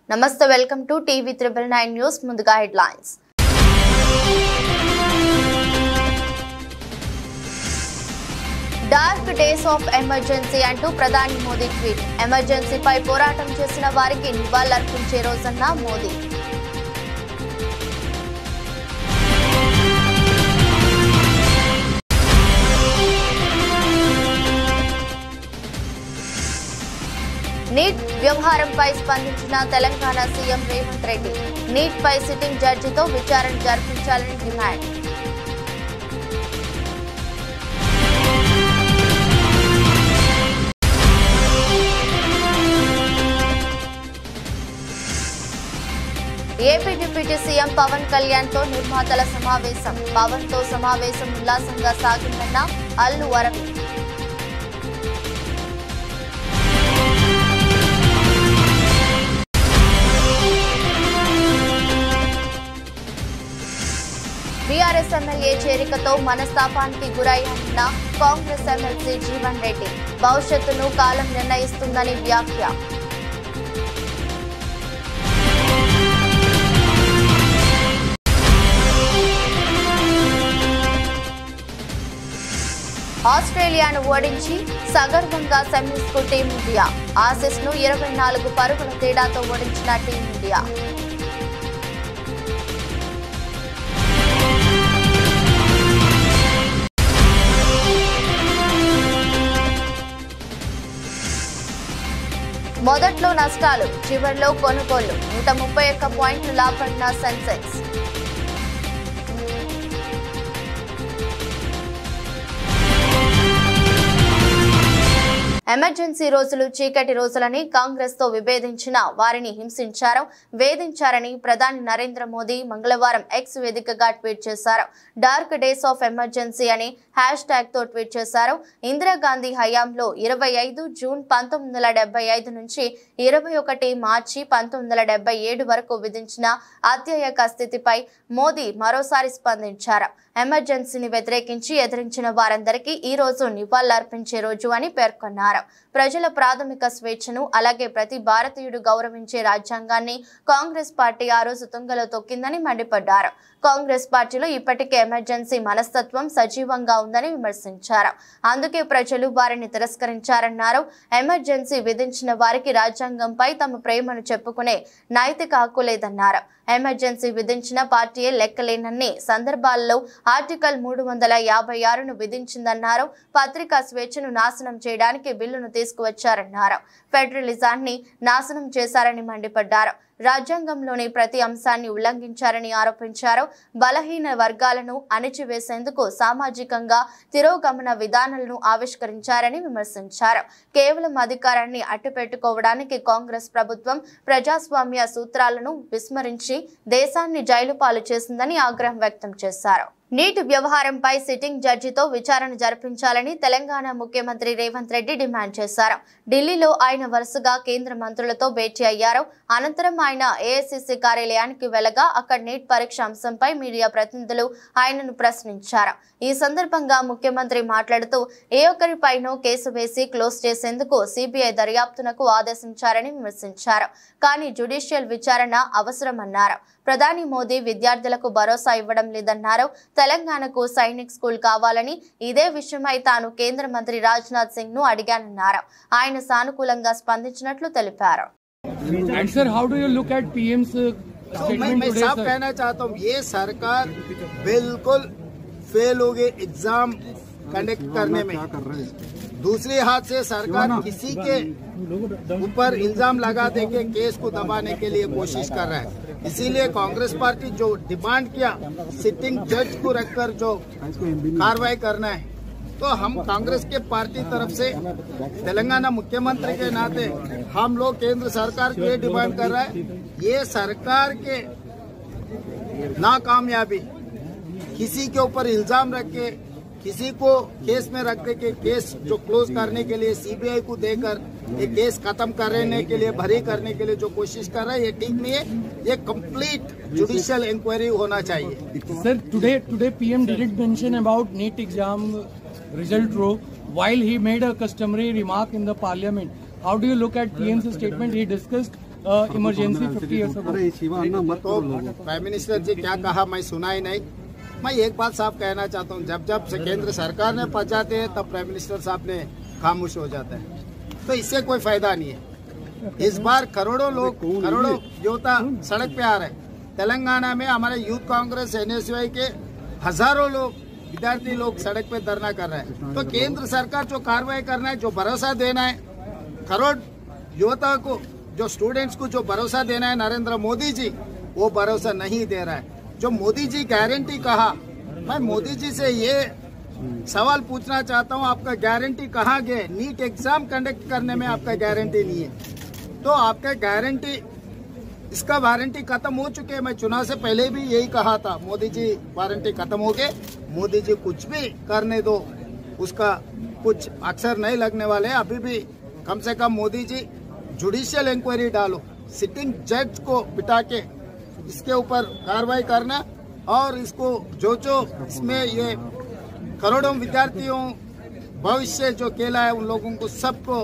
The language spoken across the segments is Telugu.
నమస్తే వెల్కమ్ టు టీవీ 999 న్యూస్ ముందుగా headlines dark days of emergency అంటూ ప్రధాని మోదీ ట్వీట్ ఎమర్జెన్సీపై పోరాటం చేసిన వారికి నివాళులర్పించే రోజన్న మోదీ నీట్ వ్యవహారంపై స్పందించిన తెలంగాణ సీఎం రేవంత్ రెడ్డి నీట్ పై సిట్టింగ్ జడ్జితో విచారణ జరిపించాలని demand AP deputy CM Pawan Kalyan తో నిర్మాతల సమావేశం పవన్ తో సమావేశం ఉల్లాసంగా సాగిందన్న అల్లు అరవింద్ బీఆర్ఎస్ ఎమ్మెల్యే చేరికతో మనస్తాపానికి గురయ్యారన్న కాంగ్రెస్ ఎమ్మెల్సీ జీవన్ రెడ్డి భవిష్యత్తును కాలం నిర్ణయిస్తుందని వ్యాఖ్య ఆస్ట్రేలియాను ఓడించి సగర్వంగా సెమీస్కు టీమిండియా ఆసీస్ ను 24 పరుగుల తేడాతో ఓడించిన టీమిండియా మొదట్లో నష్టాలు చివరిలో కొనుగోళ్లు 131 పాయింట్లు లాభపడిన సెన్సెక్స్ ఎమర్జెన్సీ రోజులు చీకటి రోజులని కాంగ్రెస్ తో విభేదించిన వారిని హింసించారు వేధించారని ప్రధాని నరేంద్ర మోదీ మంగళవారం ఎక్స్ వేదికగా ట్వీట్ చేశారు డార్క్ డేస్ ఆఫ్ ఎమర్జెన్సీ అని హ్యాష్-ట్యాగ్ తో ట్వీట్ చేశారు ఇందిరాగాంధీ హయాంలో 25 జూన్ 1975 నుంచి 21 మార్చి 1977 వరకు విధించిన అత్యయక స్థితిపై మోదీ మరోసారి స్పందించారు ఎమర్జెన్సీని వ్యతిరేకించి ఎదిరించిన వారందరికీ ఈ రోజు నివాళులర్పించే రోజు అని పేర్కొన్నారు ప్రజల ప్రాథమిక స్వేచ్ఛను అలాగే ప్రతి భారతీయుడు గౌరవించే రాజ్యాంగాన్ని కాంగ్రెస్ పార్టీ ఆ రోజు తుంగలో తొక్కిందని మండిపడ్డారు కాంగ్రెస్ పార్టీలో ఇప్పటికే ఎమర్జెన్సీ మనస్తత్వం సజీవంగా ఉందని విమర్శించారు అందుకే ప్రజలు వారిని తిరస్కరించారన్నారు ఎమర్జెన్సీ విధించిన వారికి రాజ్యాంగంపై తమ ప్రేమను చెప్పుకునే నైతిక హక్కు లేదన్నారు ఎమర్జెన్సీ విధించిన పార్టీయే లెక్కలేనన్ని సందర్భాల్లో ఆర్టికల్ 356ను విధించిందన్నారు పత్రికా స్వేచ్ఛను నాశనం చేయడానికి బిల్లును తీసుకువచ్చారన్నారు ఫెడరలిజాన్ని నాశనం చేశారని మండిపడ్డారు రాజ్యాంగంలోని ప్రతి అంశాన్ని ఉల్లంఘించారని ఆరోపించారు బలహీన వర్గాలను అణిచివేసేందుకు సామాజికంగా తిరోగమన విధానాలను ఆవిష్కరించారని విమర్శించారు కేవలం అధికారాన్ని అట్టిపెట్టుకోవడానికి కాంగ్రెస్ ప్రభుత్వం ప్రజాస్వామ్య సూత్రాలను విస్మరించి దేశాన్ని జైలు పాలు చేసిందని ఆగ్రహం వ్యక్తం చేశారు నీట్ వ్యవహారంపై సిట్టింగ్ జడ్జితో విచారణ జరిపించాలని తెలంగాణ ముఖ్యమంత్రి రేవంత్ రెడ్డి డిమాండ్ చేశారు ఢిల్లీలో ఆయన వరుసగా కేంద్ర మంత్రులతో భేటీ అయ్యారు అనంతరం ఆయన ఏఐసిసి కార్యాలయానికి వెళ్లగా అక్కడ నీట్ పరీక్ష అంశంపై మీడియా ప్రతినిధులు ఆయనను ప్రశ్నించారు ఈ సందర్భంగా ముఖ్యమంత్రి మాట్లాడుతూ ఏ ఒక్కరిపైనో కేసు వేసి క్లోజ్ చేసేందుకు సిబిఐ దర్యాప్తునకు ఆదేశించారని విమర్శించారు కానీ జ్యుడిషియల్ విచారణ అవసరమన్నారు ప్రధాని మోదీ విద్యార్థులకు భరోసా ఇవ్వడం లేదన్నారు తెలంగాణకు సైనిక్ స్కూల్ కావాలని ఇదే విషయమై తాను కేంద్ర మంత్రి రాజ్నాథ్ సింగ్ ను అడిగానన్నారు ఆయన సానుకూలంగా స్పందించినట్లు తెలిపారు And sir, how do you look at PM's statement मैं today, साफ sir? कहना चाहता हूँ ये सरकार बिल्कुल फेल हो गई एग्जाम कंडक्ट करने में। दूसरे हाथ से सरकार किसी के ऊपर इल्जाम लगा दे के केस को दबाने के लिए कोशिश कर रहा है। इसीलिए कांग्रेस पार्टी जो डिमांड किया सिटिंग जज को रखकर जो कार्रवाई करना है तो हम कांग्रेस के पार्टी तरफ से तेलंगाना मुख्यमंत्री के नाते हम लोग केंद्र सरकार को ये डिमांड कर रहा है ये सरकार के नाकामयाबी किसी के ऊपर इल्जाम रख के किसी को केस में रखने के केस जो क्लोज करने के लिए सीबीआई को देकर ये केस खत्म करने के लिए भरी करने के लिए जो कोशिश कर रहा है ये ठीक नहीं है ये कंप्लीट जुडिशियल इंक्वायरी होना चाहिए। Sir, today PM didn't mention about NEET exam result row while he made a customary remark in the parliament. How do you look at PM's statement? He discussed emergency 50 years ago. तो प्राइम मिनिस्टर जी क्या कहा मैं सुना ही नहीं। मैं एक बात साफ कहना चाहता हूँ, जब से केंद्र सरकार ने पहुंचाते हैं तब प्राइम मिनिस्टर साहब ने खामोश हो जाता है, तो इससे कोई फायदा नहीं है। इस बार करोड़ों युवता सड़क पे आ रहे हैं। तेलंगाना में हमारे यूथ कांग्रेस NSY के हजारों लोग विद्यार्थी लोग सड़क पे धरना कर रहे हैं। तो केंद्र सरकार जो कार्रवाई करना है, जो भरोसा देना है करोड़ युवता को, जो स्टूडेंट्स को जो भरोसा देना है नरेंद्र मोदी जी, वो भरोसा नहीं दे रहा है। जो मोदी जी गारंटी कहा, मैं मोदी जी से ये सवाल पूछना चाहता हूँ, आपका गारंटी कहाँ गए? नीट एग्जाम कंडक्ट करने में आपका गारंटी नहीं है, तो आपका गारंटी, इसका वारंटी खत्म हो चुके हैं। मैं चुनाव से पहले भी यही कहा था, मोदी जी वारंटी खत्म हो गए, मोदी जी कुछ भी करने दो, उसका कुछ अक्षर नहीं लगने वाले। अभी भी कम से कम मोदी जी जुडिशियल इंक्वायरी डालो, सिटिंग जज को बिठा के इसके ऊपर कार्रवाई करना, और इसको जो इसमें ये करोड़ों विद्यार्थियों भविष्य जो खेला है उन लोगों को सबको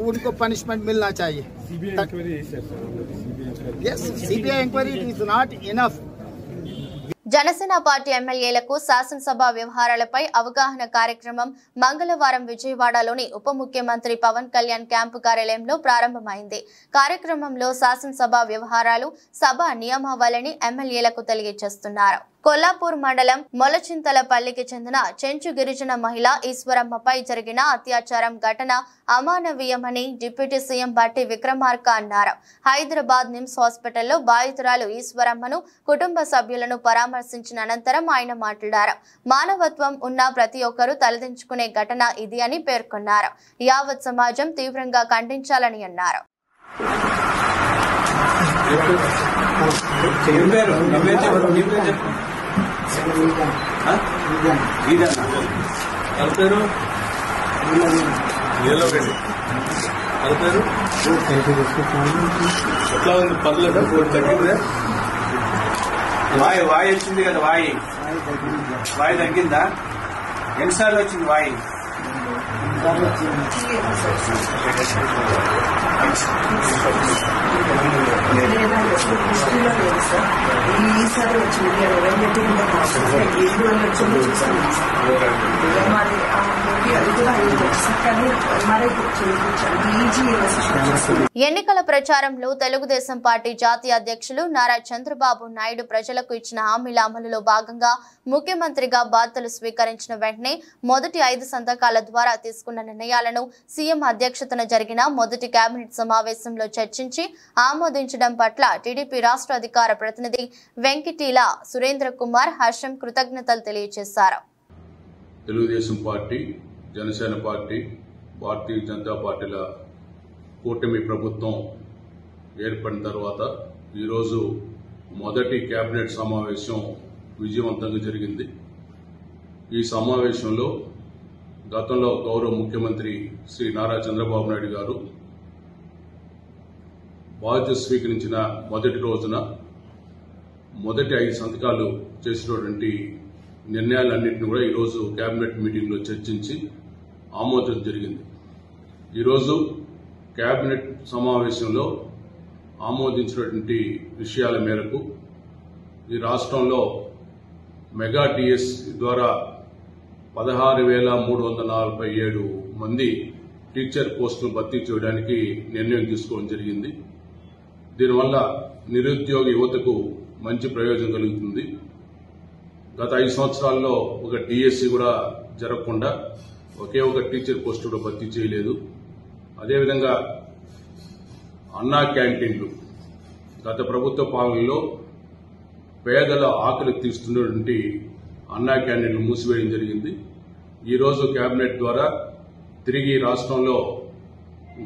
उनको पनिशमेंट मिलना चाहिए। Yes, CBI inquiry is not enough. Janasena party ఎమ్మెల్యేలకు శాసనసభ వ్యవహారాలపై అవగాహన కార్యక్రమం మంగళవారం విజయవాడలోని ఉప ముఖ్యమంత్రి పవన్ కళ్యాణ్ క్యాంపు కార్యాలయంలో ప్రారంభమైంది. కార్యక్రమంలో శాసనసభ వ్యవహారాలు, సభ నియమావళిని ఎమ్మెల్యేలకు తెలియజేస్తున్నారు. కొల్లాపూర్ మండలం మొలచింతలపల్లికి చెందిన చెంచు గిరిజన మహిళ ఈశ్వరమ్మపై జరిగిన అత్యాచారం ఘటన అమానవీయమని డిప్యూటీ సీఎం బట్టి విక్రమార్క అన్నారు. హైదరాబాద్ నిమ్స్ హాస్పిటల్లో బాధితురాలు ఈశ్వరమ్మను కుటుంబ సభ్యులను పరామర్శించిన అనంతరం ఆయన మాట్లాడారు. మానవత్వం ఉన్న ప్రతి ఒక్కరూ తలదించుకునే ఘటన ఇది అని పేర్కొన్నారు. యావత్ సమాజం తీవ్రంగా ఖండించాలని అన్నారు. ఎట్లా ఉంది? పర్లేదు, తగ్గిందా? వాయి వచ్చింది కదా, వాయి తగ్గిందా? ఎన్నిసార్లు వచ్చింది వాయి? ఎన్నికల ప్రచారంలో తెలుగుదేశం పార్టీ జాతీయ అధ్యక్షులు నారా చంద్రబాబు నాయుడు ప్రజలకు ఇచ్చిన హామీల అమలులో భాగంగా ముఖ్యమంత్రిగా బాధ్యతలు స్వీకరించిన వెంటనే మొదటి 5 సంతకాల ద్వారా తీసుకున్న నిర్ణయాలను సీఎం అధ్యక్షతన జరిగిన మొదటి కేబినెట్ సమావేశంలో చర్చించి ఆమోదించడం పట్ల టీడీపీ రాష్ట్ర అధికార ప్రతినిధి వెంకటీల సురేంద్ర కుమార్ హర్షం కృతజ్ఞతలు తెలియజేశారు. తెలుగుదేశం పార్టీ, జనసేన పార్టీ, భారతీయ జనతా పార్టీల కూటమి ప్రభుత్వం ఏర్పడిన తర్వాత ఈరోజు మొదటి కేబినెట్ సమావేశం విజయవంతంగా జరిగింది. ఈ సమావేశంలో గతంలో గౌరవ ముఖ్యమంత్రి శ్రీ నారా చంద్రబాబు నాయుడు గారు బాధ్యత స్వీకరించిన మొదటి రోజున మొదటి 5 సంతకాలు చేసినటువంటి నిర్ణయాలన్నింటినీ కూడా ఈరోజు కేబినెట్ మీటింగ్లో చర్చించి ఆమోదించడం జరిగింది. ఈరోజు కేబినెట్ సమావేశంలో ఆమోదించినటువంటి విషయాల మేరకు ఈ రాష్ట్రంలో మెగా టీఎస్ ద్వారా 16,347 మంది టీచర్ పోస్టులు భర్తీ చేయడానికి నిర్ణయం తీసుకోవడం జరిగింది. దీనివల్ల నిరుద్యోగ యువతకు మంచి ప్రయోజనం కలుగుతుంది. గత 5 సంవత్సరాల్లో ఒక డిఎస్సి కూడా జరగకుండా ఒకే ఒక టీచర్ పోస్టు కూడా భర్తీ చేయలేదు. అదేవిధంగా అన్నా క్యాంటీన్లు గత ప్రభుత్వ పాలనలో పేదల ఆకలి తీస్తున్నటువంటి అన్నా క్యాంటీన్లు మూసివేయడం జరిగింది. ఈరోజు కేబినెట్ ద్వారా తిరిగి రాష్ట్రంలో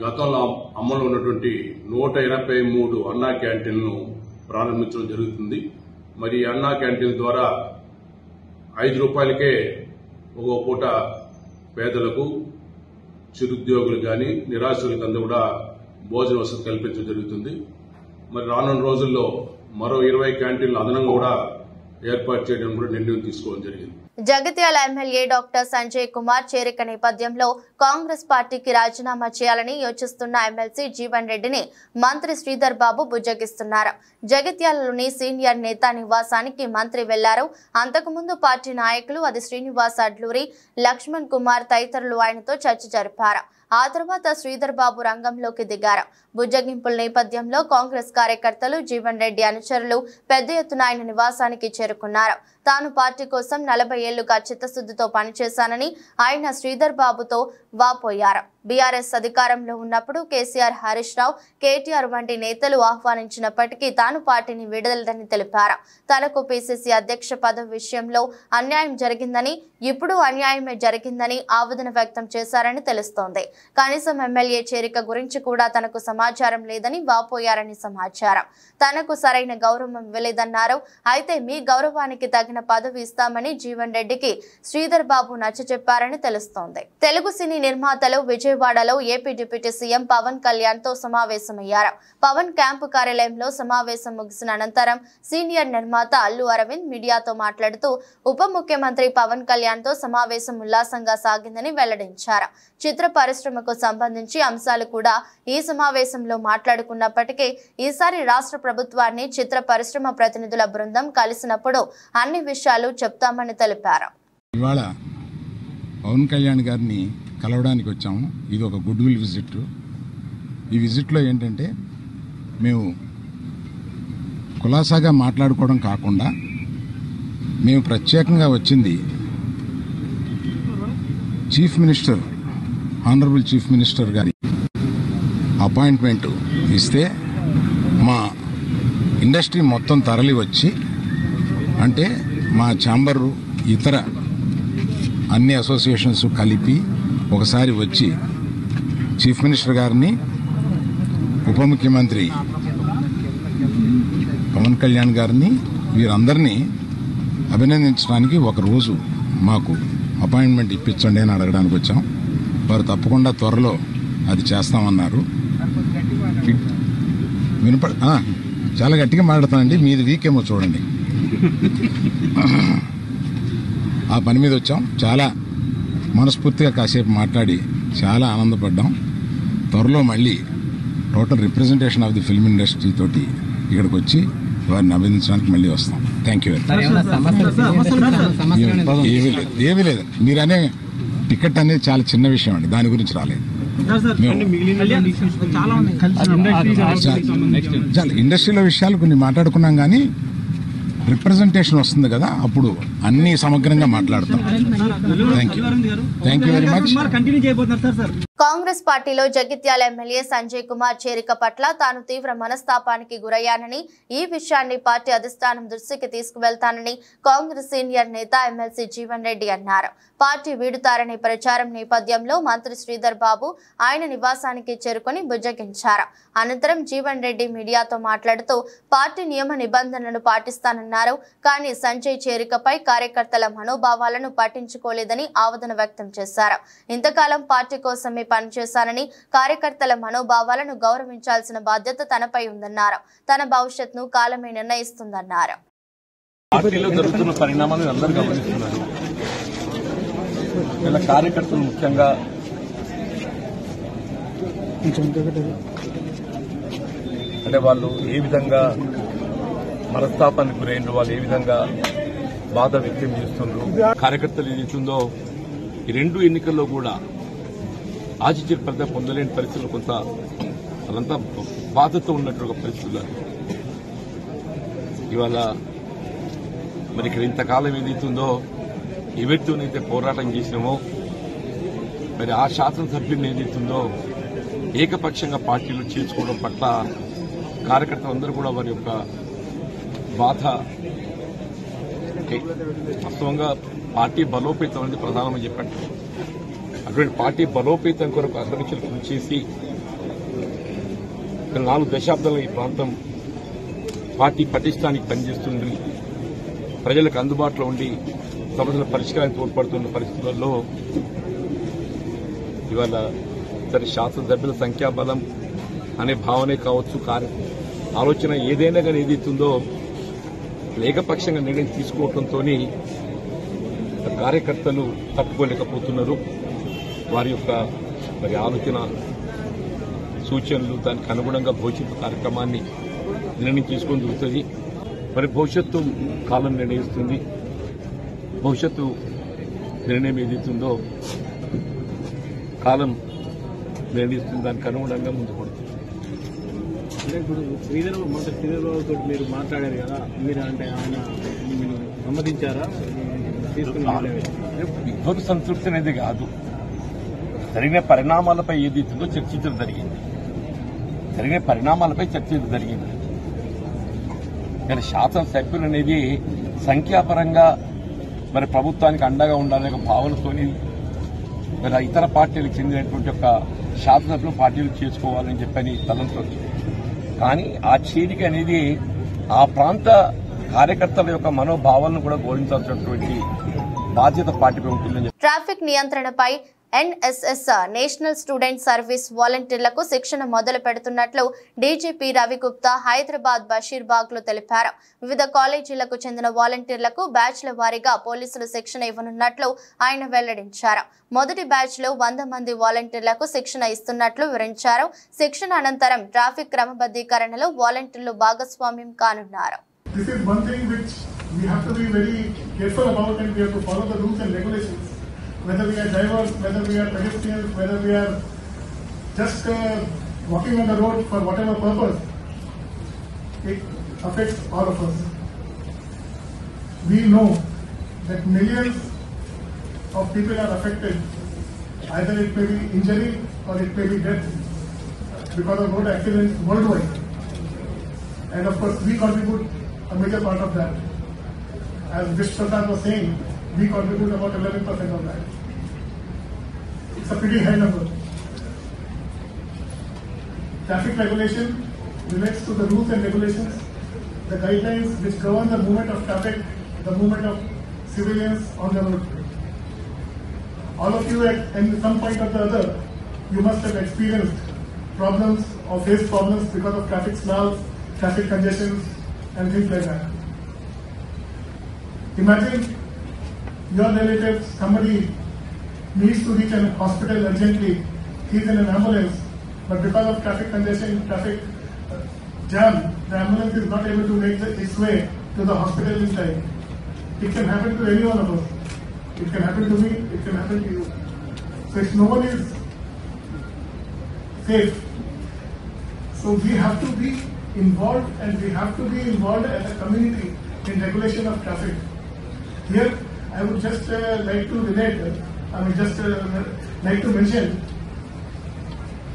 గతంలో అమలు ఉన్నటువంటి 183 అన్నా క్యాంటీన్లను ప్రారంభించడం జరుగుతుంది. మరి అన్నా క్యాంటీన్ ద్వారా 5 రూపాయలకే ఒక పూట పేదలకు, చిరుద్యోగులు కానీ నిరాశ్రులకు అంతా కూడా భోజన వసతి కల్పించడం జరుగుతుంది. మరి రానున్న రోజుల్లో మరో 20 క్యాంటీన్లు అదనంగా కూడా ఏర్పాటు చేయడం కూడా నిర్ణయం తీసుకోవడం జరిగింది. జగిత్యాల ఎమ్మెల్యే డాక్టర్ సంజయ్ కుమార్ చేరిక నేపథ్యంలో కాంగ్రెస్ పార్టీకి రాజీనామా చేయాలని యోచిస్తున్న ఎమ్మెల్సీ జీవన్ రెడ్డిని మంత్రి శ్రీధర్ బాబు బుజ్జగిస్తున్నారు. జగిత్యాలలోని సీనియర్ నేత నివాసానికి మంత్రి వెళ్లారు. అంతకుముందు పార్టీ నాయకులు అది శ్రీనివాస్ అడ్లూరి, లక్ష్మణ్ కుమార్ తదితరులు ఆయనతో చర్చ జరిపారు. ఆ తర్వాత శ్రీధర్ బాబు రంగంలోకి దిగారు. బుజ్జగింపుల నేపథ్యంలో కాంగ్రెస్ కార్యకర్తలు, జీవన్ రెడ్డి అనుచరులు పెద్ద ఎత్తున ఆయన నివాసానికి చేరుకున్నారు. తాను పార్టీ కోసం 40 ఏళ్లుగా చిత్తశుద్ధితో పనిచేశానని ఆయన శ్రీధర్ బాబుతో వాపోయారు. బీఆర్ఎస్ అధికారంలో ఉన్నప్పుడు కేసీఆర్, హరీష్ రావు, కేటీఆర్ వంటి నేతలు ఆహ్వానించినప్పటికీ తాను పార్టీని వీడలేదని తెలిపారు. తనకు పీసీసీ అధ్యక్ష పదవి విషయంలో అన్యాయం జరిగిందని, ఇప్పుడు అన్యాయమే జరిగిందని ఆవేదన వ్యక్తం చేశారని తెలుస్తోంది. కనీసం ఎమ్మెల్యే చేరిక గురించి కూడా తనకు సమాచారం లేదని వాపోయారని సమాచారం. తనకు సరైన గౌరవం ఇవ్వలేదన్నారు. అయితే మీ గౌరవానికి తగిన పదవి ఇస్తామని జీవన్ రెడ్డికి శ్రీధర్ బాబు నచ్చచెప్పారని తెలుస్తోంది. తెలుగు సినీ నిర్మాతలు విజయవాడలో AP deputy CM Pawan Kalyan తో సమావేశమయ్యారు. పవన్ క్యాంపు కార్యాలయంలో సమావేశం ముగిసిన అనంతరం సీనియర్ నిర్మాత అల్లు అరవింద్ మీడియాతో మాట్లాడుతూ ఉప ముఖ్యమంత్రి పవన్ కళ్యాణ్ తో సమావేశం ఉల్లాసంగా సాగిందని వెల్లడించారు. చిత్ర పరిశ్రమకు సంబంధించి అంశాలు కూడా ఈ సమావేశంలో మాట్లాడుకున్నప్పటికీ ఈసారి రాష్ట్ర ప్రభుత్వాన్ని చిత్ర పరిశ్రమ ప్రతినిధుల బృందం కలిసినప్పుడు అన్ని విషయాలు చెప్తామని తెలిపారు. ఇవాళ పవన్ కళ్యాణ్ గారిని కలవడానికి వచ్చాము. ఇది ఒక గుడ్ విల్ విజిట్. ఈ విజిట్లో ఏంటంటే మేము కులాసాగా మాట్లాడుకోవడం కాకుండా మేము ప్రత్యేకంగా వచ్చింది chief minister, honourable chief minister గారి అపాయింట్మెంట్ ఇస్తే మా ఇండస్ట్రీ మొత్తం తరలి వచ్చి, అంటే మా ఛాంబరు ఇతర అన్ని అసోసియేషన్స్ కలిపి ఒకసారి వచ్చి చీఫ్ మినిస్టర్ గారిని, ఉప ముఖ్యమంత్రి పవన్ కళ్యాణ్ గారిని, వీరందరినీ అభినందించడానికి ఒకరోజు మాకు అపాయింట్మెంట్ ఇప్పించండి అని అడగడానికి వచ్చాం. వారు తప్పకుండా త్వరలో అది చేస్తామన్నారు. చాలా గట్టిగా మాట్లాడతానండి, మీది వీక్ ఏమో చూడండి. ఆ పని మీద వచ్చాం. చాలా మనస్ఫూర్తిగా కాసేపు మాట్లాడి చాలా ఆనందపడ్డాం. త్వరలో మళ్ళీ total representation of the film industry తోటి ఇక్కడికి వచ్చి వారిని అభినందించడానికి మళ్ళీ వస్తాం. Thank you very much. ఏమీ లేదు. మీరనే టికెట్ అనేది చాలా చిన్న విషయం అండి, దాని గురించి రాలేదు. ఇండస్ట్రీలో విషయాలు కొన్ని మాట్లాడుకున్నాం, కానీ రిప్రజెంటేషన్ వస్తుంది కదా, అప్పుడు అన్ని సమగ్రంగా మాట్లాడతాం. Thank you very much. Congress పార్టీలో జగిత్యాల ఎమ్మెల్యే సంజయ్ కుమార్ చేరిక పట్ల తాను తీవ్ర మనస్తాపానికి గురయ్యానని, ఈ విషయాన్ని పార్టీ అధిష్టానం దృష్టికి తీసుకువెళ్తానని కాంగ్రెస్ సీనియర్ నేత ఎమ్మెల్సీ జీవన్ రెడ్డి అన్నారు. పార్టీ వీడుతారనే ప్రచారం నేపథ్యంలో మంత్రి శ్రీధర్ బాబు ఆయన నివాసానికి చేరుకుని బుజ్జగించారు. అనంతరం జీవన్ రెడ్డి మీడియాతో మాట్లాడుతూ పార్టీ నియమ నిబంధనలను పాటిస్తానన్నారు. కానీ సంజయ్ చేరికపై కార్యకర్తల మనోభావాలను పట్టించుకోలేదని ఆవేదన వ్యక్తం చేశారు. ఇంతకాలం పార్టీ కోసమే పనిచేశానని, కార్యకర్తల మనోభావాలను గౌరవించాల్సిన బాధ్యత తనపై ఉందన్నారు. తన భవిష్యత్తును కాలమే నిర్ణయిస్తుందన్నారు. పార్టీలో జరుగుతున్న పరిణామాలను అందరూ గమనిస్తున్నారు. ఇలా కార్యకర్తలు ముఖ్యంగా అంటే వాళ్ళు ఏ విధంగా మనస్తాపానికి గురైండ్రు, వాళ్ళు ఏ విధంగా బాధ వ్యక్తం చేస్తుండ్రు, కార్యకర్తలు ఏదైతుందో ఈ 2 ఎన్నికల్లో కూడా ఆశించిన ఫలితం పొందలేని పరిస్థితులు, కొంత వాళ్ళంతా బాధతో ఉన్నట్టు ఒక పరిస్థితులు. ఇవాళ మరి ఇక్కడ ఇంతకాలం ఏదైతుందో ఎవరితోనైతే పోరాటం చేసినామో మరి ఆ శాసనసభ్యుని ఏదైతుందో ఏకపక్షంగా పార్టీలో చేర్చుకోవడం పట్ల కార్యకర్తలందరూ కూడా వారి యొక్క బాధ, వాస్తవంగా పార్టీ బలోపేతం అనేది ప్రధానమని చెప్పారు. అటువంటి పార్టీ బలోపేతం కొరకు అగ్రనిచలు కృషి చేసి 4 దశాబ్దాల ఈ ప్రాంతం పార్టీ పటిష్టానికి పనిచేస్తుంది, ప్రజలకు అందుబాటులో ఉండి సమస్యల పరిష్కారానికి తోడ్పడుతున్న పరిస్థితులలో ఇవాళ సరే శాసనసభ్యుల సంఖ్యాబలం అనే భావనే కావచ్చు, ఆలోచన ఏదైనా కానీ ఏదైతుందో ఏకపక్షంగా నిర్ణయం తీసుకోవడంతో కార్యకర్తలు తట్టుకోలేకపోతున్నారు. వారి యొక్క మరి ఆలోచన సూచనలు దానికి అనుగుణంగా భవిష్యత్తు కార్యక్రమాన్ని నిర్ణయం తీసుకొని జరుగుతుంది. మరి భవిష్యత్తు కాలం నిర్ణయిస్తుంది. భవిష్యత్తు నిర్ణయం ఏదైతుందో కాలం నిర్ణయిస్తుంది, దానికి అనుగుణంగా ముందుకు పడుతుంది. అంటే ఇప్పుడు శ్రీధర్బాబుతో మీరు మాట్లాడారు కదా, మీరు అంటే ఆయన సమ్మతించారా? విద్వత్ సంతృప్తి అనేది కాదు, జరిగిన పరిణామాలపై ఏదైతుందో చర్చించడం జరిగింది. జరిగిన పరిణామాలపై చర్చించడం జరిగింది. కానీ శాసనసభ్యులు అనేది సంఖ్యాపరంగా మరి ప్రభుత్వానికి అండగా ఉండాలనే ఒక భావనతోని మరి ఇతర పార్టీలకు చెందినటువంటి ఒక శాసనసభ్యులు పార్టీలు చేసుకోవాలని చెప్పని తలంచవచ్చు. కానీ ఆ చేరిక అనేది ఆ ప్రాంత కార్యకర్తల యొక్క మనోభావాలను కూడా గౌరవించాల్సినటువంటి బాధ్యత పార్టీపై ఉంటుందని. ట్రాఫిక్ నియంత్రణపై NSS నేషనల్ స్టూడెంట్ సర్వీస్ వాలంటీర్లకు శిక్షణ మొదలు పెడుతున్నట్లు డీజీపీ రవిగుప్తా హైదరాబాద్ బషీర్బాగ్ లో తెలిపారు. వివిధ కాలేజీలకు చెందిన వాలంటీర్లకు బ్యాచ్ల వారీగా పోలీసులు శిక్షణ ఇవ్వనున్నట్లు ఆయన వెల్లడించారు. మొదటి బ్యాచ్ లో 100 మంది వాలంటీర్లకు శిక్షణ ఇస్తున్నట్లు వివరించారు. శిక్షణ అనంతరం ట్రాఫిక్ క్రమబద్ధీకరణలో వాలంటీర్లు భాగస్వామ్యం కానున్నారు. This is one thing which we have to be very careful about, and we have to follow the rules and regulations. Whether we are drivers, whether we are pedestrians, whether we are just walking on the road for whatever purpose, it affects all of us. We know that millions of people are affected. Either it may be injury or it may be death because of road accidents worldwide. And of course, we contribute a major part of that. As Vishwanath was saying, we contribute about 11% of that. It's a pretty high number. Traffic regulation relates to the rules and regulations, the guidelines which govern the movement of traffic, the movement of civilians on the road. All of you at some point or the other, you must have experienced problems or faced problems because of traffic snarls, traffic congestions and things like that. Imagine your relative, somebody needs to reach a hospital urgently, he's in an ambulance, but because of traffic congestion, traffic jam, the ambulance is not able to make its way to the hospital in time. It can happen to any one of us. It can happen to me, it can happen to you. So if no one is safe, so we have to be involved, and we have to be involved as a community in regulation of traffic. Here, I would just like to relate, like to mention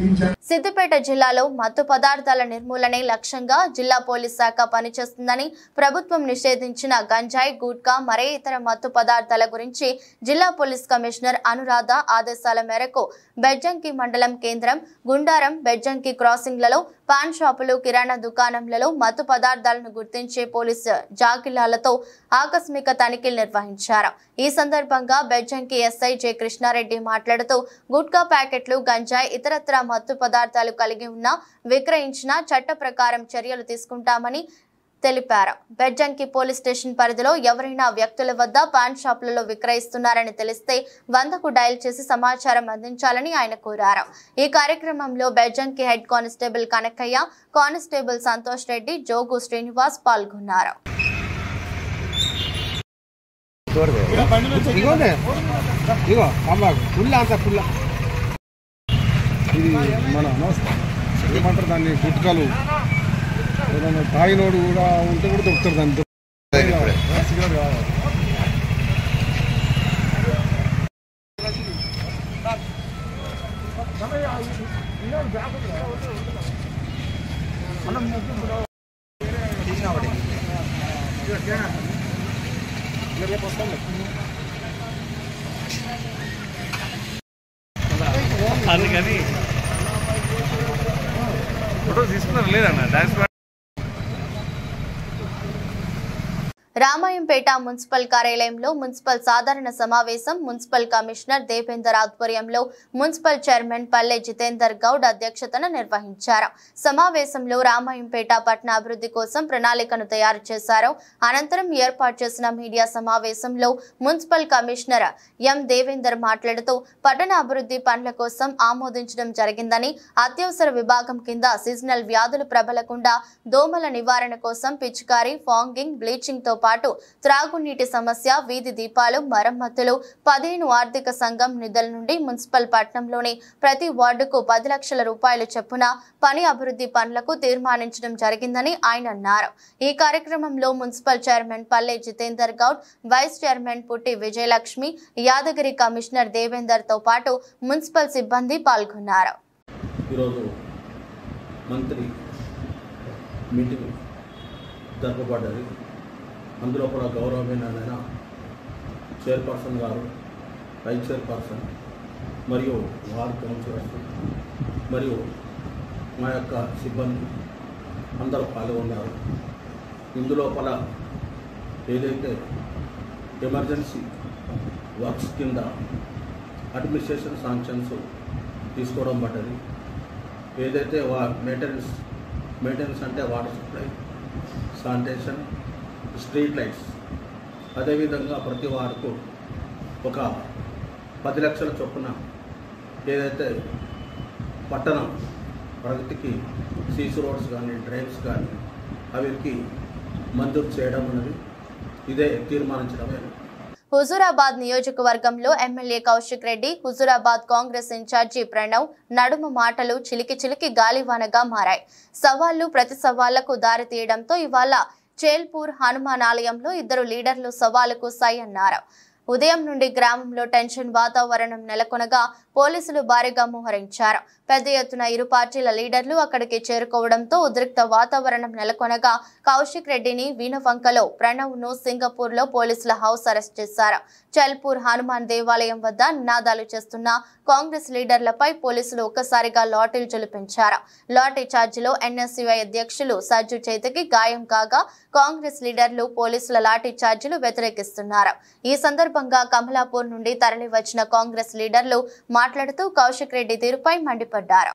in Siddipet జిల్లాలో మత్తు పదార్థాల నిర్మూలనే లక్ష్యంగా జిల్లా పోలీస్ శాఖ పనిచేస్తుందని, ప్రభుత్వం నిషేధించిన గంజాయి, గుట్కా, మరే ఇతర మత్తు పదార్థాల గురించి జిల్లా పోలీస్ కమిషనర్ అనురాధ ఆదేశాల మేరకు బెజ్జంకి మండలం కేంద్రం, గుండారం, బెజ్జంకి క్రాసింగ్లలో, పాన్ షాపులు, కిరాణా దుకాణంలలో మత్తు పదార్థాలను గుర్తించే పోలీసు జాగిలాలతో ఆకస్మిక తనిఖీలు నిర్వహించారు. ఈ సందర్భంగా బెజ్జంకి ఎస్ఐ జె కృష్ణారెడ్డి మాట్లాడుతూ, గుట్కా ప్యాకెట్లు, గంజాయి, ఇతరత్ర మత్తు పదార్థాలు కలిగి ఉన్న విక్రయించిన చట్ట ప్రకారం చర్యలు తీసుకుంటామని తెలిపారు. బెజ్జంకి పోలీస్ స్టేషన్ పరిధిలో ఎవరైనా వ్యక్తుల వద్ద పాన్ షాపులలో విక్రయిస్తున్నారని తెలిస్తే 100కు డయల్ చేసి సమాచారం అందించాలని ఆయన కోరారు. ఈ కార్యక్రమంలో Bejjanki head constable Kanakaiah, constable Santosh Reddy, Jogu Srinivas పాల్గొన్నారు. ఇది మన ఏమంటారు దాన్ని గుట్కాలు, ఏదైనా తాగినోడు కూడా ఉంటే కూడా దొరుకుతారు దాన్ని. అందుకని ఫోటో తీసుకున్నారు లేదన్న డాన్స్. రామాయంపేట మున్సిపల్ కార్యాలయంలో మున్సిపల్ సాధారణ సమావేశం మున్సిపల్ కమిషనర్ దేవేందర్ ఆధ్వర్యంలో మున్సిపల్ చైర్మన్ పల్లె జితేందర్ గౌడ్ అధ్యక్షతన నిర్వహించారు. సమావేశంలో రామాయంపేట పట్టణ అభివృద్ధి కోసం ప్రణాళికను తయారు చేశారు. అనంతరం ఏర్పాటు చేసిన మీడియా సమావేశంలో మున్సిపల్ కమిషనర్ ఎం దేవేందర్ మాట్లాడుతూ పట్టణ అభివృద్ధి పనుల కోసం ఆమోదించడం జరిగిందని, అత్యవసర విభాగం కింద సీజనల్ వ్యాధులు ప్రబలకుండా దోమల నివారణ కోసం పిచికారీ, ఫాంగింగ్, బ్లీచింగ్ తో పాటు త్రాగునీటి సమస్య, వీధి దీపాలు మరమ్మతులు, 15 ఆర్థిక సంఘం నిధుల నుండి మున్సిపల్ పట్టణంలోని ప్రతి వార్డుకు 10 లక్షల రూపాయలు చొప్పున పని అభివృద్ధి పనులకు తీర్మానించడం జరిగిందని ఆయన అన్నారు. ఈ కార్యక్రమంలో మున్సిపల్ చైర్మన్ పల్లె జితేందర్ గౌడ్, వైస్ చైర్మన్ పుట్టి విజయలక్ష్మి, యాదగిరి కమిషనర్ దేవేందర్ తో పాటు మున్సిపల్ సిబ్బంది పాల్గొన్నారు. ఈరోజు మంత్రి మీటింగ్ జరపబడ్డది. అందులో కూడా గౌరవమైన చైర్పర్సన్ గారు, వైస్ చైర్పర్సన్ మరియు వార్డ్ కౌన్సిలర్స్ మరియు మా యొక్క సిబ్బంది అందరూ పాల్గొన్నారు. ఇందులోపల ఏదైతే ఎమర్జెన్సీ వర్క్స్ కింద అడ్మినిస్ట్రేషన్ శాంక్షన్స్ తీసుకోవడం పడ్డది. ఏదైతే మెయింటెనెన్స్ అంటే water supply, sanitation, street lights, అదేవిధంగా ప్రతి వార్డుకు ఒక 10 లక్షల చొప్పున ఏదైతే పట్టణం ప్రగతికి సీసీ రోడ్స్ కానీ డ్రైన్స్ కానీ అవికి మంజూరు చేయడం అనేది ఇదే తీర్మానించడమే. హుజూరాబాద్ నియోజకవర్గంలో ఎమ్మెల్యే కౌశిక్ రెడ్డి, హుజూరాబాద్ కాంగ్రెస్ ఇన్ఛార్జి ప్రణవ్ నడుమ మాటలు చిలికి గాలివానగా మారాయి. సవాళ్లు ప్రతి సవాళ్లకు దారి తీయడంతో ఇవాళ చేల్పూర్ హనుమాన్ ఆలయంలో ఇద్దరు లీడర్లు సవాలుకు సై అన్నారు. ఉదయం నుండి గ్రామంలో టెన్షన్ వాతావరణం నెలకొనగా పోలీసులు భారీగా మోహరించారు. పెద్ద ఎత్తున ఇరు పార్టీల లీడర్లు అక్కడికి చేరుకోవడంతో ఉద్రిక్త వాతావరణం నెలకొనగా కౌశిక్ రెడ్డిని వీణవంకలో, ప్రణవ్ ను సింగపూర్ లో పోలీసుల హౌస్ అరెస్ట్ చేశారు. చల్పూర్ హనుమాన్ దేవాలయం వద్ద నినాదాలు చేస్తున్న కాంగ్రెస్ లీడర్లపై పోలీసులు ఒక్కసారిగా లాఠీలు జలిపించారు. లాఠీ చార్జిలో ఎన్ఎస్యుఐ అధ్యక్షులు సజ్జు చేతికి గాయం కాగా కాంగ్రెస్ లీడర్లు పోలీసుల లాఠీ చార్జీలు వ్యతిరేకిస్తున్నారు. ఈ సందర్భంగా కమలాపూర్ నుండి తరలి వచ్చిన కాంగ్రెస్ లీడర్లు మాట్లాడుతూ కౌశిక్ రెడ్డి తీరుపై మండిపడ్డారు.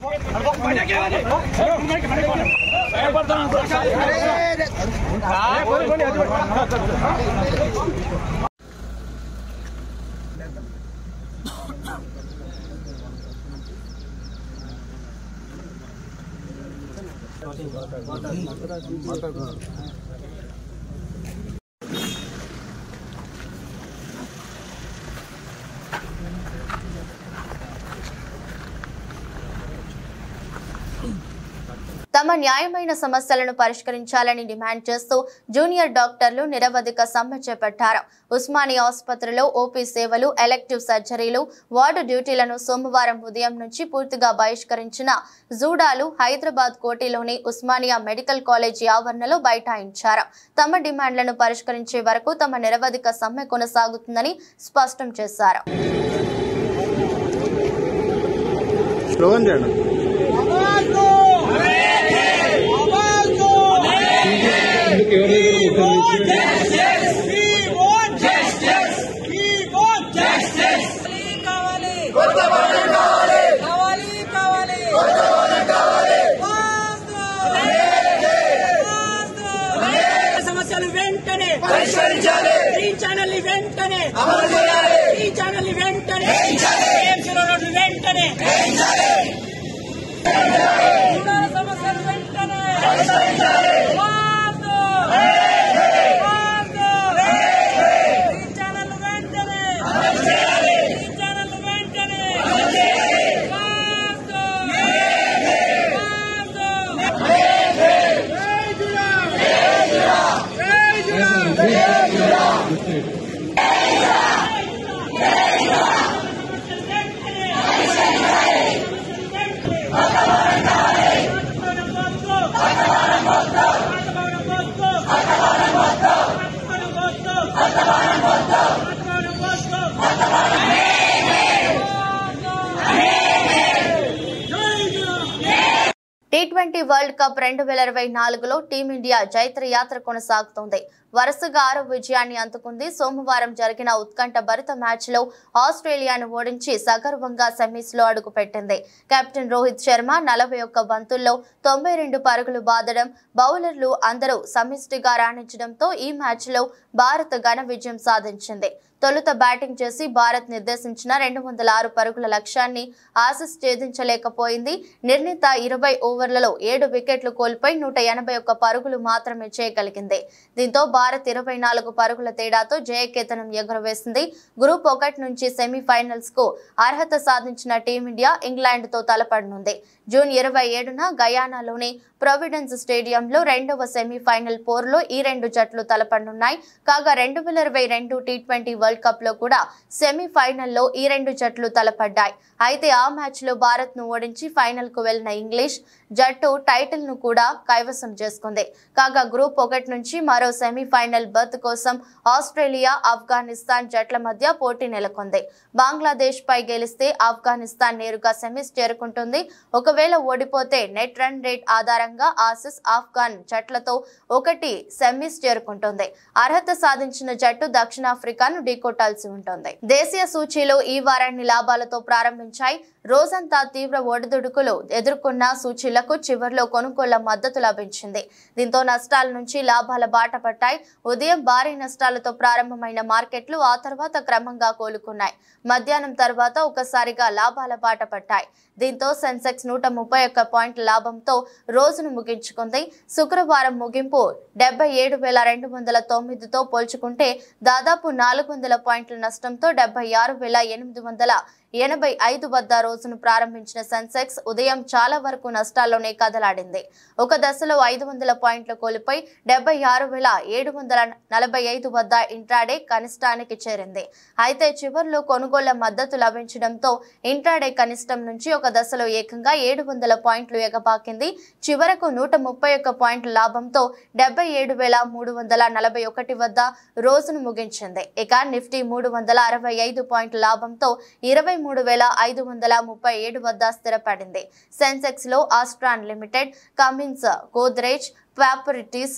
తమ న్యాయమైన సమస్యలను పరిష్కరించాలని డిమాండ్ చేస్తూ జూనియర్ డాక్టర్లు నిరవధిక సమ్మె చేపట్టారు. ఉస్మానియా ఆసుపత్రిలో ఓపీ సేవలు, ఎలెక్టివ్ సర్జరీలు, వార్డు డ్యూటీలను సోమవారం ఉదయం నుంచి పూర్తిగా బహిష్కరించిన జూడాలు హైదరాబాద్ కోటిలోని ఉస్మానియా మెడికల్ కాలేజీ ఆవరణలో బైఠాయించారు. తమ డిమాండ్లను పరిష్కరించే వరకు తమ నిరవధిక సమ్మె కొనసాగుతుందని స్పష్టం చేశారు. సమస్యలు వెంటనే ఈ ఛానల్ వెంటనే వెంటనే సమస్యలు వెంటనే Basta! T20 వరల్డ్ కప్ 2024లో టీమిండియా జైత్రయాత్ర కొనసాగుతోంది. వరుసగా 6వ విజయాన్ని అందుకుంది. సోమవారం జరిగిన ఉత్కంఠ భరిత మ్యాచ్లో ఆస్ట్రేలియాను ఓడించి సగర్వంగా సెమీస్లో అడుగుపెట్టింది. కెప్టెన్ రోహిత్ శర్మ 41 బంతుల్లో 92 పరుగులు బాదడం, బౌలర్లు అందరూ సమిష్టిగా రాణించడంతో ఈ మ్యాచ్లో భారత్ ఘన విజయం సాధించింది. తొలుత బ్యాటింగ్ చేసి భారత్ నిర్దేశించిన 206 పరుగుల లక్ష్యాన్ని ఆసీస్ ఛేదించలేకపోయింది. నిర్ణీత 20 ఓవర్లలో 7 వికెట్లు కోల్పోయి 181 పరుగులు మాత్రమే చేయగలిగింది. దీంతో భారత్ 24 పరుగుల తేడాతో జయకేతనం ఎగురవేసింది. గ్రూప్ 1 నుంచి సెమీఫైనల్స్ కు అర్హత సాధించిన టీమిండియా ఇంగ్లాండ్తో తలపడనుంది. జూన్ 27న గయానాలోని ప్రొవిడెన్స్ స్టేడియంలో 2వ సెమీఫైనల్ పోరులో ఈ రెండు జట్లు తలపడనున్నాయి. కాగా 2022 T20 వరల్డ్ కప్ లో కూడా సెమీఫైనల్లో ఈ రెండు జట్లు తలపడ్డాయి. అయితే ఆ మ్యాచ్ లో భారత్ ను ఓడించి ఫైనల్ కు వెళ్లిన ఇంగ్లీష్ జట్టు టైటిల్ ను కూడా కైవసం చేసుకుంది. కాగా గ్రూప్ 1 నుంచి మరో సెమీఫైనల్ బర్త్ కోసం ఆస్ట్రేలియా, ఆఫ్ఘనిస్తాన్ జట్ల మధ్య పోటీ నెలకొంది. బంగ్లాదేశ్ పై గెలిస్తే ఆఫ్ఘనిస్తాన్ నేరుగా సెమీస్ చేరుకుంటుంది. ఒకవేళ ఓడిపోతే నెట్ రన్ రేట్ ఆధారంగా ఆసీస్, ఆఫ్ఘాన్ జట్లతో ఒకటి సెమీస్ చేరుకుంటుంది. అర్హత సాధించిన జట్టు దక్షిణాఫ్రికాను ఢీకొట్టాల్సి ఉంటుంది. దేశీయ సూచీలో ఈ వారాన్ని లాభాలతో ప్రారంభించాయి. రోజంతా తీవ్ర ఒడిదుడుకులు ఎదుర్కొన్న సూచీలకు చివర్లో కొనుగోళ్ల మద్దతు లభించింది. దీంతో నష్టాల నుంచి లాభాల బాట పట్టాయి. ఉదయం భారీ నష్టాలతో ప్రారంభమైన మార్కెట్లు ఆ తర్వాత క్రమంగా కోలుకున్నాయి. మధ్యాహ్నం తర్వాత ఒకసారిగా లాభాల బాట పట్టాయి. దీంతో సెన్సెక్స్ 131 పాయింట్ల లాభంతో రోజును ముగించుకుంది. శుక్రవారం ముగింపు 77,209తో పోల్చుకుంటే దాదాపు 400 పాయింట్ల నష్టంతో 76,885 వద్ద రోజును ప్రారంభించిన సెన్సెక్స్ ఉదయం చాలా వరకు నష్టాల్లోనే కదలాడింది. ఒక దశలో 500 పాయింట్లు కోల్పోయి 76,745 వద్ద ఇంట్రాడే కనిష్టానికి చేరింది. అయితే చివర్లో కొనుగోళ్ల మద్దతు లభించడంతో ఇంట్రాడే కనిష్టం నుంచి ఒక దశలో ఏకంగా 700 పాయింట్లు ఎగబాకింది. చివరకు 131 పాయింట్ల లాభంతో 77,341 వద్ద రోజును ముగించింది. ఇక నిఫ్టీ 365 పాయింట్ల లాభంతో 23,537 వద్ద స్థిరపడింది. సెన్సెక్స్ లో ఆస్ట్రాన్ limited, Cummins, Godrej, properties,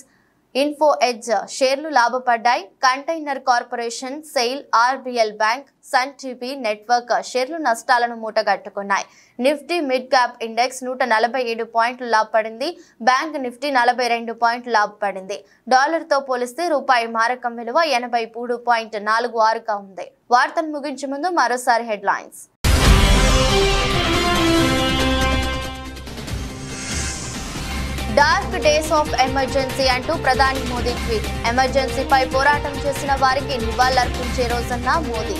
info edge షేర్లు లాభపడ్డాయి. Container corporation, SAIL, RBL bank, Sun TV network షేర్లు నష్టాలను మూటగట్టుకున్నాయి. నిఫ్టీ మిడ్ క్యాప్ ఇండెక్స్ 147 పాయింట్లు లాభపడింది. బ్యాంక్ నిఫ్టీ 42 పాయింట్లు లాభపడింది. డాలర్తో పోలిస్తే రూపాయి మారకం విలువ 83.46గా ఉంది. వార్తను ముగించే ముందు మరోసారి headlines. Dark days of emergency అంటూ ప్రధాని మోదీ ట్వీట్. ఎమర్జెన్సీపై పోరాటం చేసిన వారికి నివాళులర్పించే రోజన్న మోదీ.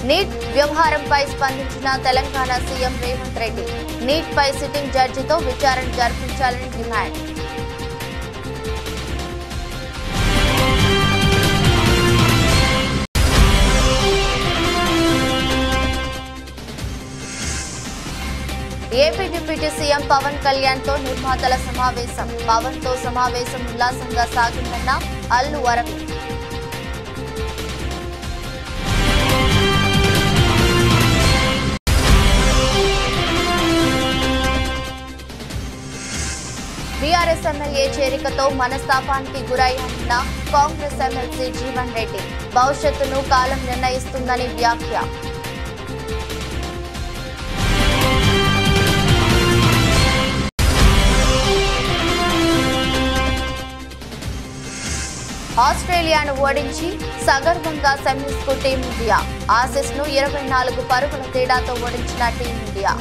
నీట్ వ్యవహారంపై స్పందించిన తెలంగాణ సీఎం రేవంత్ రెడ్డి. నీట్ పై సిట్టింగ్ జడ్జితో విచారణ జరిపించాలని demand. AP deputy CM Pawan Kalyan తో నిర్మాతల సమావేశం. పవన్ తో సమావేశం ఉల్లాసంగా సాగిందన్న అల్లు అరవింద్. బీఆర్ఎస్ ఎమ్మెల్యే చేరికతో మనస్తాపానికి గురయ్యారన్న కాంగ్రెస్ ఎమ్మెల్సీ జీవన్ రెడ్డి. భవిష్యత్తును కాలం నిర్ణయిస్తుందని వ్యాఖ్య. ఆస్ట్రేలియాను ఓడించి సగర్వంగా సెమీస్ కు టీమిండియా. ఆసీస్ ను 24 పరుగుల తేడాతో ఓడించిన టీమిండియా.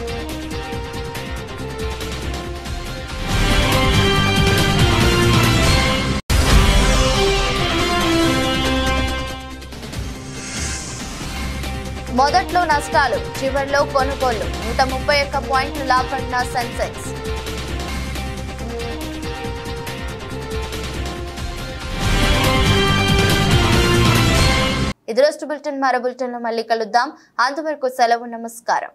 మొదట్లో నష్టాలు, చివర్లో కొనుగోళ్లు. 131 పాయింట్లు లాభపడిన సెన్సెక్స్. ఇది రోజు బులెటిన్. మరో బులెటిన్ లో మళ్ళీ కలుద్దాం. అంతవరకు సెలవు. నమస్కారం.